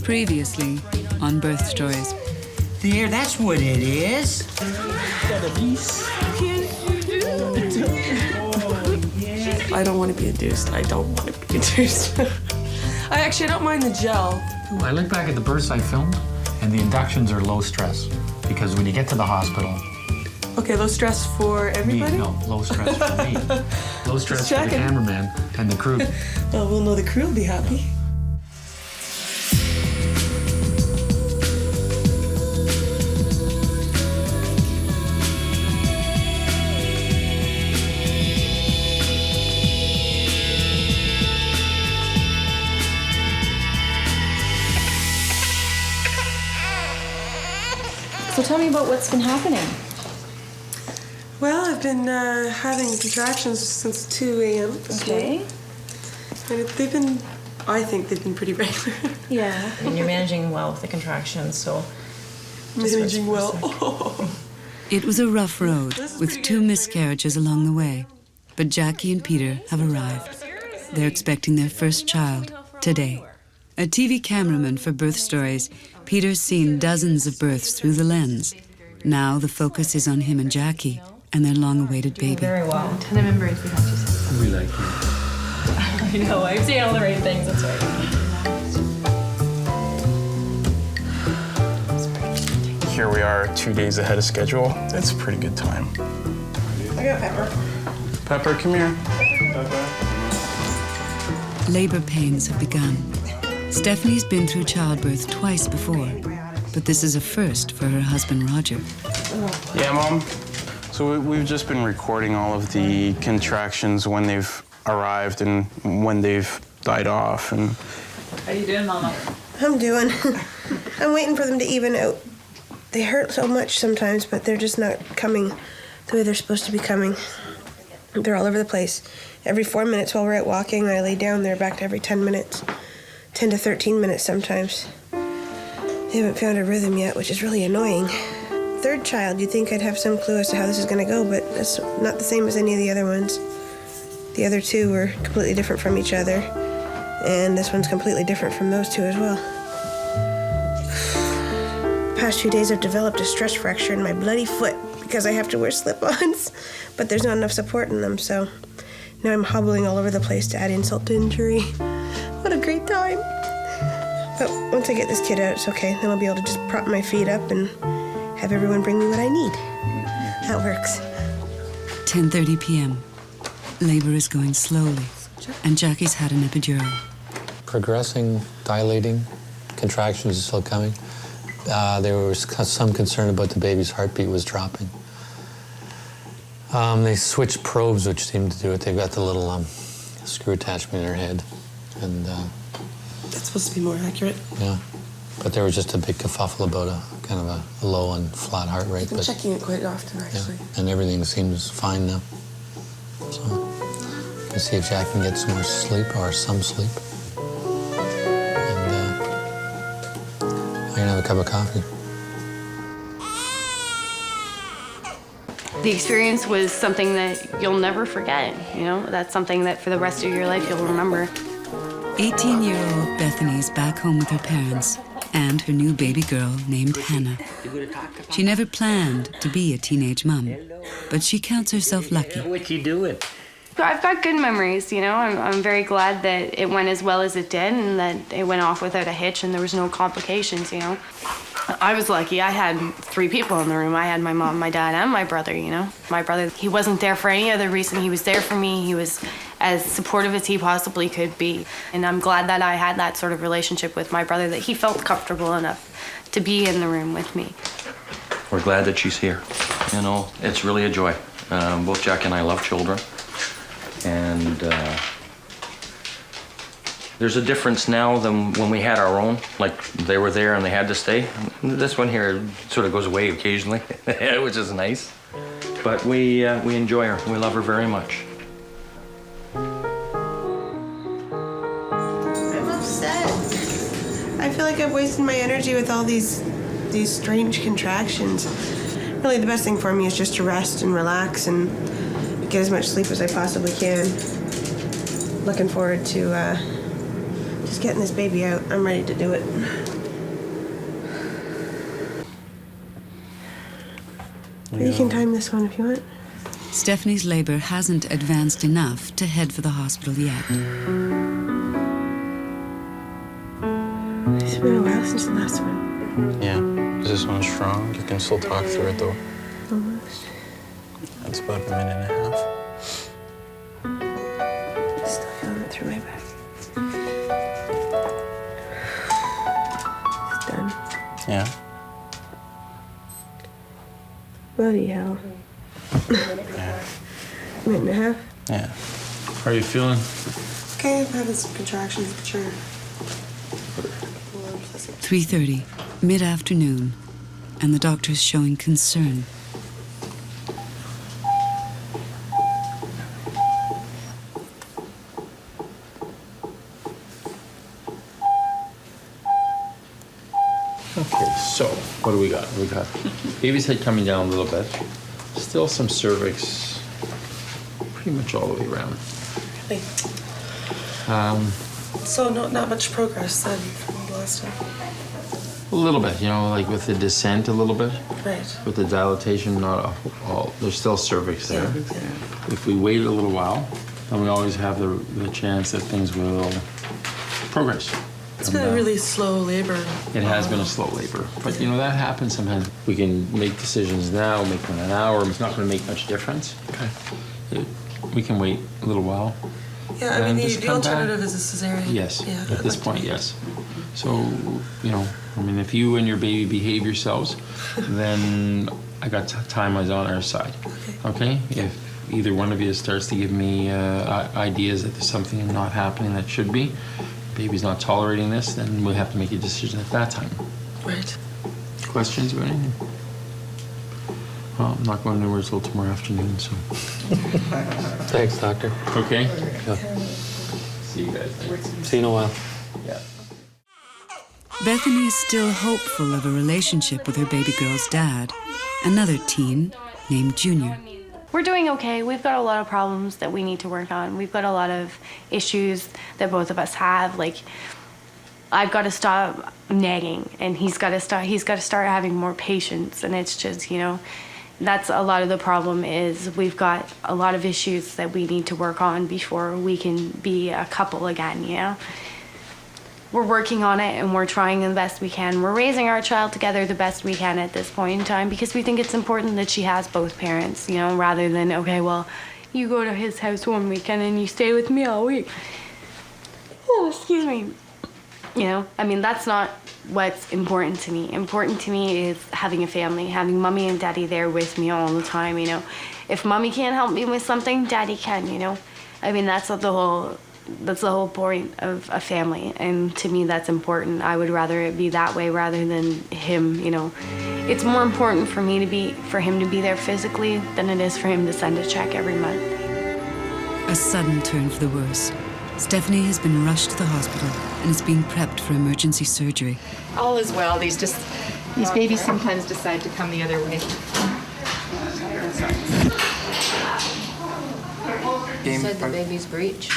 Previously on Birth Stories. There, that's what it is. I don't want to be induced. I don't want to be induced. I don't mind the gel. I look back at the births I filmed, and the inductions are low stress. Because when you get to the hospital... Okay, low stress for everybody? No, low stress for me. Low stress for the cameraman and the crew. Well, we'll know the crew will be happy. So tell me about what's been happening. Well, I've been having contractions since 2 a.m. Okay. And I think they've been pretty regular. Yeah. And you're managing well with the contractions, so... Managing well. Oh. It was a rough road with 2 miscarriages along the way. But Jackie and Peter have arrived. They're expecting their first child today. A TV cameraman for Birth Stories, Peter's seen dozens of births through the lens. Now the focus is on him and Jackie and their long-awaited baby. Very well. I remember if we had to say. We like you. I know, I'm saying all the right things, that's right. Here we are 2 days ahead of schedule. That's a pretty good time. I got Pepper. Pepper, come here. Labor pains have begun. Stephanie's been through childbirth twice before, but this is a first for her husband, Roger. Yeah, Mom. So we've just been recording all of the contractions when they've arrived and when they've died off. And How you doing, Mama? I'm doing. I'm waiting for them to even out. They hurt so much sometimes, but they're just not coming the way they're supposed to be coming. They're all over the place. Every 4 minutes while we're out walking, I lay down, they're back to every 10 minutes. 10 to 13 minutes sometimes. They haven't found a rhythm yet, which is really annoying. Third child, you'd think I'd have some clue as to how this is going to go, but that's not the same as any of the other ones. The other 2 were completely different from each other, and this one's completely different from those 2 as well. The past few days I've developed a stress fracture in my bloody foot because I have to wear slip-ons, but there's not enough support in them, so now I'm hobbling all over the place to add insult to injury. What a great time. But once I get this kid out, it's okay. Then I'll be able to just prop my feet up and have everyone bring me what I need. That works. 10:30 p.m. Labor is going slowly, and Jackie's had an epidural. Progressing, dilating, contractions are still coming. There was some concern about the baby's heartbeat was dropping. They switched probes, which seemed to do it. They've got the little screw attachment in her head. And That's supposed to be more accurate. yeah, but there was just a big kerfuffle about a kind of a low and flat heart rate. I've been checking it quite often, actually. Yeah, and everything seems fine now. So we'll see if Jack can get some more sleep or some sleep. And I'm gonna have a cup of coffee. The experience was something that you'll never forget, you know? That's something that for the rest of your life you'll remember. 18-year-old Bethany's back home with her parents and her new baby girl named Hannah. She never planned to be a teenage mom, but she counts herself lucky. What you doing? I've got good memories, you know? I'm very glad that it went as well as it did and that it went off without a hitch and there was no complications, you know? I was lucky. I had 3 people in the room. I had my mom, my dad, and my brother, you know? My brother, he wasn't there for any other reason. He was there for me. He was as supportive as he possibly could be. And I'm glad that I had that sort of relationship with my brother, that he felt comfortable enough to be in the room with me. We're glad that she's here. You know, it's really a joy. Both Jack and I love children. And there's a difference now than when we had our own, like they were there and they had to stay. This one here sort of goes away occasionally, which is nice. But we enjoy her. We love her very much. I'm upset. I feel like I've wasted my energy with all these strange contractions. Really, the best thing for me is just to rest and relax and get as much sleep as I possibly can. Looking forward to just getting this baby out. I'm ready to do it. You can time this one if you want. Stephanie's labor hasn't advanced enough to head for the hospital yet. It's been a while since the last one. Yeah. Is this one strong? You can still talk through it though. Almost. That's about a minute and a half. Still feeling it through my back. It's done. Yeah. Bloody hell. Yeah. Minute and a half. Yeah. How are you feeling? Okay, I'm having some contractions, but sure. 3:30, mid-afternoon, and the doctor's showing concern. Okay, so what do we got? We got baby's head coming down a little bit. Still some cervix, pretty much all the way around. Really? So not much progress then from the last time. A little bit, like with the descent a little bit. Right. With the dilatation, not all. There's still cervix there. Yeah. If we wait a little while, then we always have the chance that things will progress. It's been a really slow labor. It has been a slow labor, but that happens sometimes. We can make decisions now, make them in an hour. It's not going to make much difference. Okay. We can wait a little while. Yeah, I and mean, just the come alternative back. is a cesarean. Yes, Yeah, at this point, yes. So, if you and your baby behave yourselves, then I got time is on our side. Okay? If either one of you starts to give me ideas that there's something not happening that should be, baby's not tolerating this, then we'll have to make a decision at that time. Right. Questions about anything? Well, I'm not going anywhere until tomorrow afternoon, so. Thanks, doctor. Okay? Yeah. See you guys later. See you in a while. Yeah. Bethany is still hopeful of a relationship with her baby girl's dad, another teen named Junior. We're doing okay. We've got a lot of problems that we need to work on. We've got a lot of issues that both of us have. Like, I've got to stop nagging, and he's got to start having more patience. And it's just, that's a lot of the problem. Is we've got a lot of issues that we need to work on before we can be a couple again. We're working on it, and we're trying the best we can. We're raising our child together the best we can at this point in time, because we think it's important that she has both parents, rather than, okay, well, you go to his house one weekend and you stay with me all week. Oh, excuse me. That's not what's important to me. Important to me is having a family, having mommy and daddy there with me all the time, If mommy can't help me with something, daddy can, That's the whole point of a family, and to me that's important. I would rather it be that way rather than him, It's more important for him to be there physically than it is for him to send a check every month. A sudden turn for the worse. Stephanie has been rushed to the hospital and is being prepped for emergency surgery. All is well. These babies sometimes decide to come the other way. You said the baby's breech,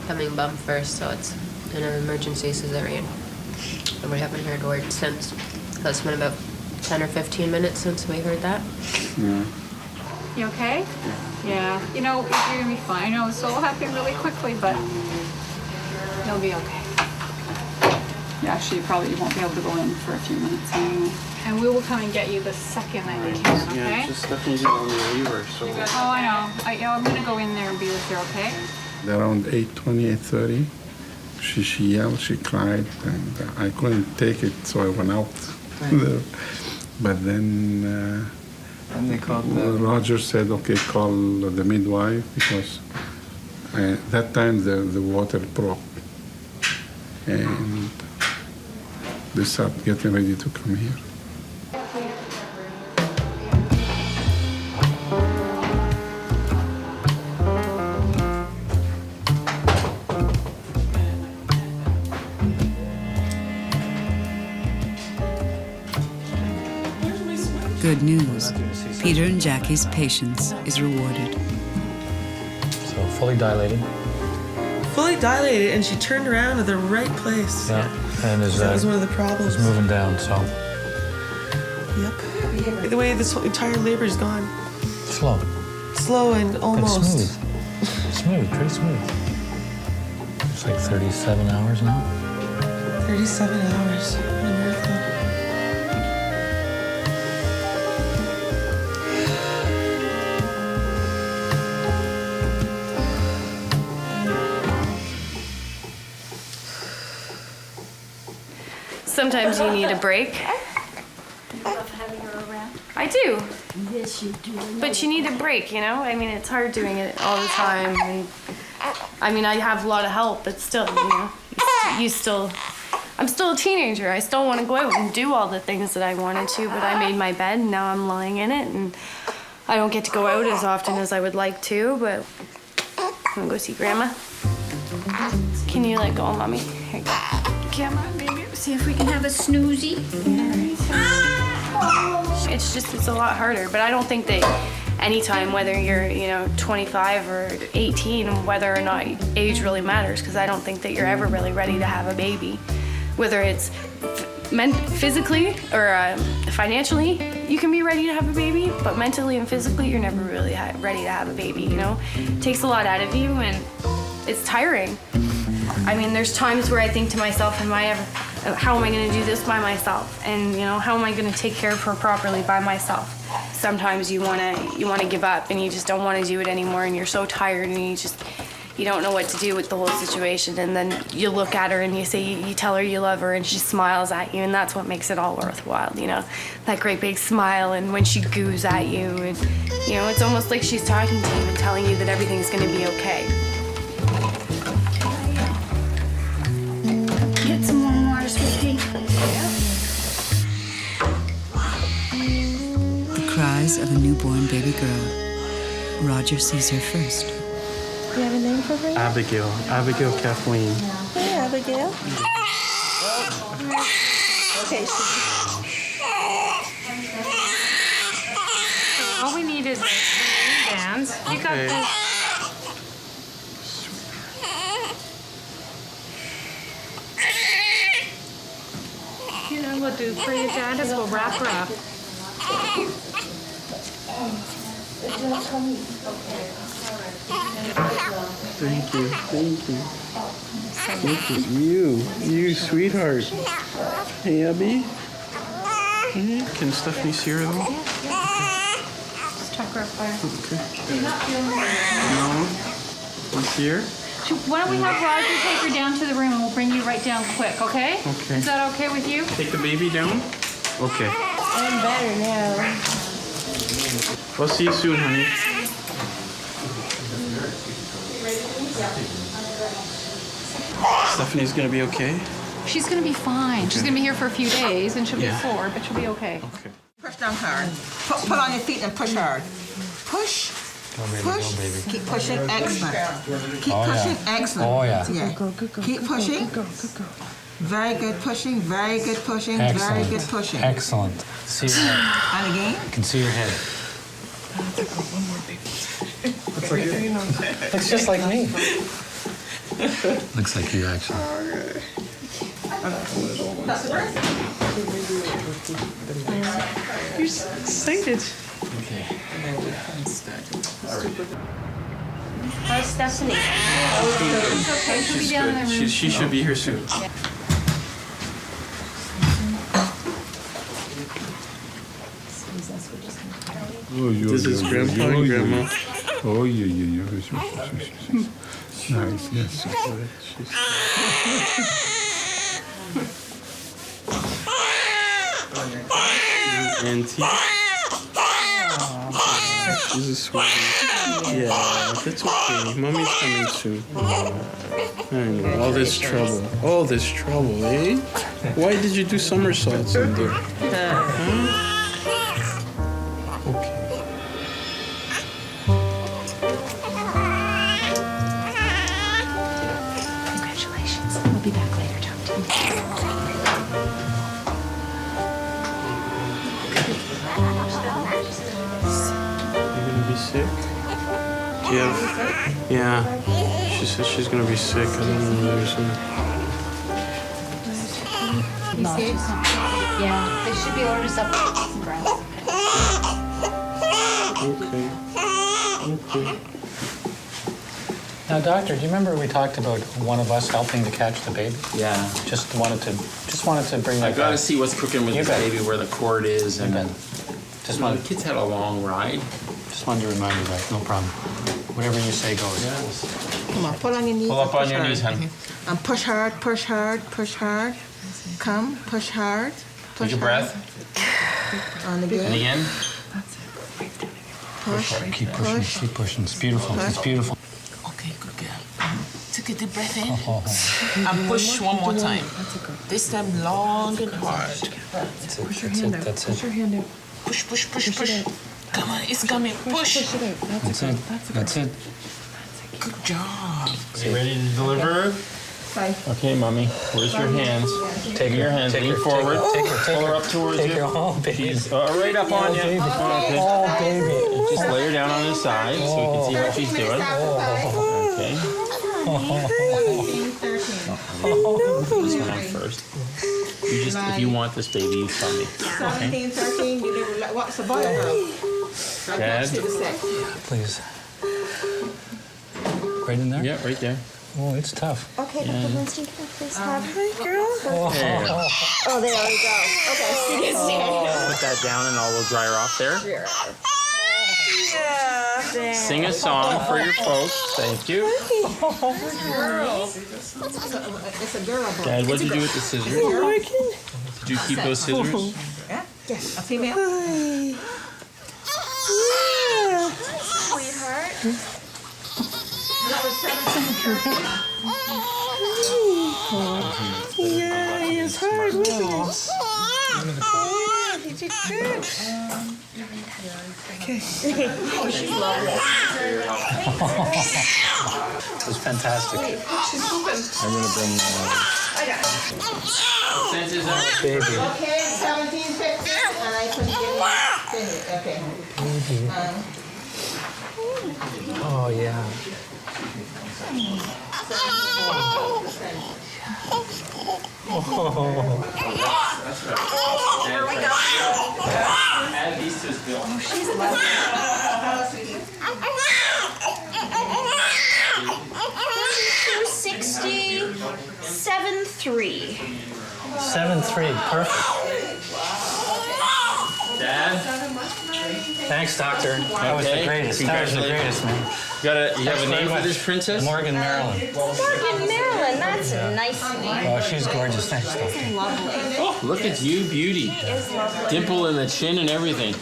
coming bum first, so it's an emergency cesarean. And we haven't heard word since. So it's been about 10 or 15 minutes since we heard that. Yeah. You okay? Yeah. You're gonna be fine. I know this will happen really quickly, but you'll be okay. Yeah, actually, you won't be able to go in for a few minutes anyway. And we will come and get you the second that we can, okay? Yeah, just Stephanie's on the waiver, so. Oh, I know. I'm gonna go in there and be with her, okay? Around 8:20, 8:30, she yelled, she cried, and I couldn't take it, so I went out. But then And they called Roger said, okay, call the midwife, because that time the water broke. And they started getting ready to come here. Good news. Peter and Jackie's patience is rewarded. So fully dilated. Fully dilated, and she turned around to the right place. Yeah. And That was one of the problems. It's moving down, so Yep. The way this whole entire labor's gone. Slow. Slow and But almost. smooth. Smooth, pretty smooth. It's like 37 hours now. 37 hours. What a miracle. Sometimes you need a break. I do. Yes, you do. But you need a break, you know? I mean, it's hard doing it all the time. And I mean, I have a lot of help, but still, you know, I'm still a teenager. I still want to go out and do all the things that I wanted to, but I made my bed and now I'm lying in it, and I don't get to go out as often as I would like to, but I'm gonna go see Grandma. Can you let go, Mommy? Here you go. Come on, baby. See if we can have a snoozy. It's a lot harder, but I don't think that anytime, whether you're, 25 or 18, whether or not age really matters, because I don't think that you're ever really ready to have a baby. Whether it's physically or financially, you can be ready to have a baby, but mentally and physically, you're never really ready to have a baby, you know? It takes a lot out of you, and it's tiring. I mean, there's times where I think to myself, how am I gonna do this by myself? And how am I gonna take care of her properly by myself? Sometimes you wanna give up and you just don't wanna do it anymore, and you're so tired and you don't know what to do with the whole situation. And then you look at her and you tell her you love her, and she smiles at you, and that's what makes it all worthwhile, that great big smile, and when she goos at you, and it's almost like she's talking to you and telling you that everything's gonna be okay. Get some warm water, sweetie. The cries of a newborn baby girl. Roger sees her first. Do you have a name for her? Abigail. Abigail Kathleen. Hey, Abigail. Okay. All we need is bands. You got Okay. this. What we'll do for you, Dad, is we'll wrap her up. Thank you. Thank you. Look at you. You sweetheart. Hey, Abby. Can Stephanie see her though? Just tuck her up there. Okay. No. He's here? Why don't we have Roger take her down to the room and we'll bring you right down quick, okay? Okay. Is that okay with you? Take the baby down? Okay. I'm better now. We'll see you soon, honey. Stephanie's gonna be okay? She's gonna be fine. She's gonna be here for a few days and she'll be sore, but she'll be okay. Okay. Push down hard. Pull on your feet and push hard. Push. Go, baby, Push. go, baby. Keep pushing. Excellent. Keep Oh, yeah. pushing. Excellent. Oh, yeah. Keep pushing. Very good pushing. Very good pushing. Very Excellent. good pushing. Excellent. See your head. And again. I can see your head. Looks just like me. Looks like you, actually. You're so excited. How's Stephanie? It's okay. She'll be down in the room. She should be here soon. This is Grandpa and Grandma. Oh, yeah. Nice, yes. Auntie. She's a sweetie. Yeah, that's okay. Mommy's coming soon. I know, all this trouble, eh? Why did you do somersaults in there? Huh? Okay. Congratulations. We'll be back later. Talk to you. You're gonna be sick? Do you have... Yeah. She said she's gonna be sick. I don't know. There's some... not. Yeah, they should be ordered separate. Some grass. Okay. Now, doctor, do you remember we talked about one of us helping to catch the baby? Yeah. Just wanted to bring I that gotta back. see what's cooking with You the bet. baby, where the cord is, and then. Just The wanted, kids had a long ride. just wanted to remind you that. No problem. Whatever you say goes. Come on, pull on your knees. Pull and up on push your hard. knees, honey. And push hard, push hard, push hard. Come, push hard. Take a breath. On And again. again. Push, Keep pushing. push. Keep pushing. It's beautiful. It's beautiful. Okay, good girl. Take a deep breath in. And push one more time. This time long and hard. That's it. That's it. hand out. Push, push, push, push. Come on, it's coming. Push. That's it. That's it. Good job. You ready to deliver? Okay, mommy. Where's your hands? Take your hands. Lean forward. Pull her up towards you. Oh, baby. She's right up on you. Okay. Oh, baby. Just lay her down on the side so we can see what she's doing. Okay. This one out first. You just, if you want this baby, you tell me. 17, 13, you do, what's the boy or girl? Dad? Please. Right in there? Yeah, right there. Oh, it's tough. Okay, Yeah. Dr. Winston, can I please have her, girl? There you go. Oh, there we go. Okay, Put that down and we'll dry her off there. yeah. Sing a song for your folks. Thank you. It's a girl boy. Dad, what'd you do with the scissors? Did you keep those scissors? Yes. A female. Yeah. Sweetheart. Yeah, it's hard, wasn't it? Oh, you did good. Okay. Oh, she's lovely. It was fantastic. I'm gonna bring Baby. Okay, 17, 15, and I put it okay. Oh, yeah. Here we go. Add these to his bill. She's $260, 7.3. 7-3. Perfect. Dad? Thanks, doctor. That was the greatest. That was the greatest, man. You have a name for this princess? Morgan Marilyn. Morgan Marilyn, that's a nice name. Oh, she's gorgeous. Thanks, doctor. Oh, look at you, beauty. Dimple in the chin and everything. Oh,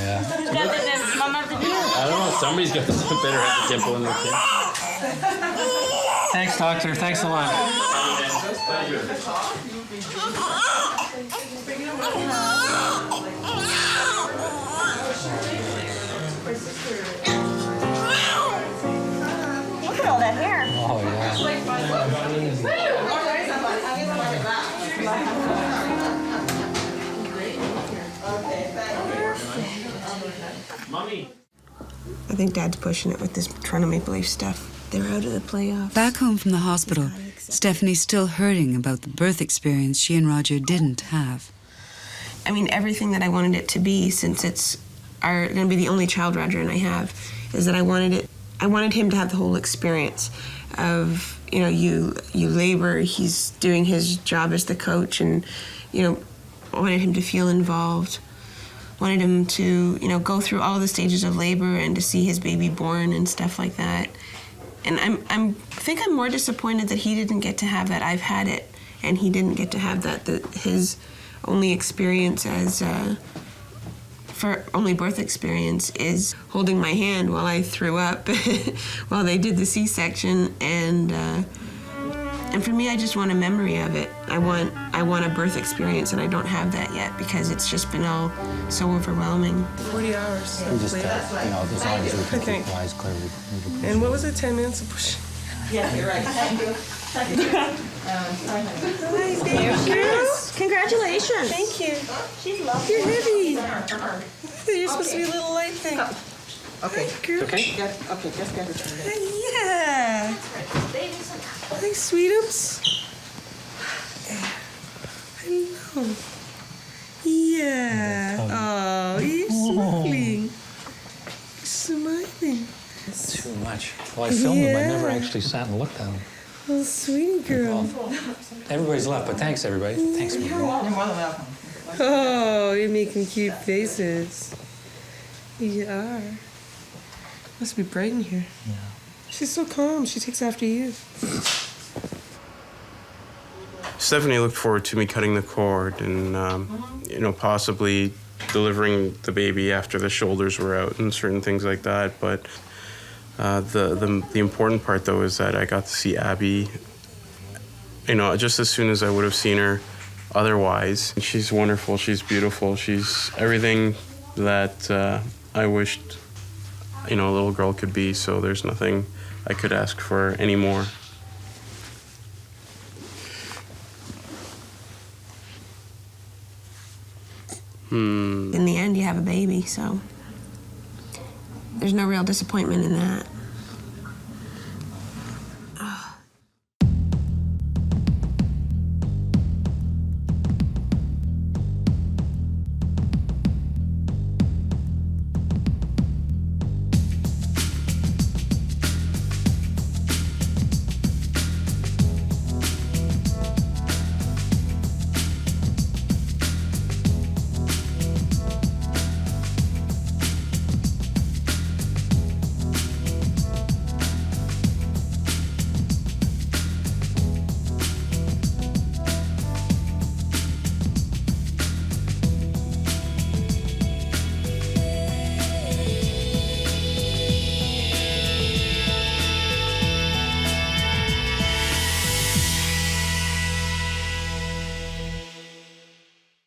yeah. Who's got the dimple? Mama have the dimple? I don't know. Somebody's got the better have the dimple in the chin. Thanks, doctor. Thanks a lot. Look at all that hair. Oh, yeah. Mommy. I think Dad's pushing it with this Toronto Maple Leaf stuff. They're out of the playoffs. Back home from the hospital, Stephanie's still hurting about the birth experience she and Roger didn't have. I mean, everything that I wanted it to be, since it's going to be the only child Roger and I have, is that I wanted him to have the whole experience of, you know, you labor, he's doing his job as the coach, and, you know, I wanted him to feel involved. Wanted him to, you know, go through all the stages of labor and to see his baby born and stuff like that. And I think I'm more disappointed that he didn't get to have that. I've had it, and he didn't get to have that. That his only experience as for only birth experience is holding my hand while I threw up while they did the C-section, and for me, I just want a memory of it. I want a birth experience, and I don't have that yet because it's just been all so overwhelming. 40 hours. We just, as long as we can keep our eyes clear, we And what was it, 10 minutes of pushing? Yeah, you're right. Thank you. Congratulations. Thank you. She's lovely. You're heavy. You're supposed to be a little light thing. Okay. Girl. okay? Okay, just get it. Yeah. Thanks, sweetums. I love Oh. Yeah. Oh, he's smiling. Smiling. Too much. Well, I filmed them. I never Yeah. actually sat and looked at them. Oh, sweetie girl. Everybody's left, but thanks, everybody. Thanks, Mom. You're more than welcome. Oh, you're making cute faces. You are. Must be bright in here. Yeah. She's so calm. She takes after you. Stephanie looked forward to me cutting the cord and, possibly delivering the baby after the shoulders were out and certain things like that. But the important part, though, is that I got to see Abby, just as soon as I would have seen her otherwise. She's wonderful. She's beautiful. She's everything that I wished, a little girl could be. So there's nothing I could ask for anymore. In the end, you have a baby, so there's no real disappointment in that.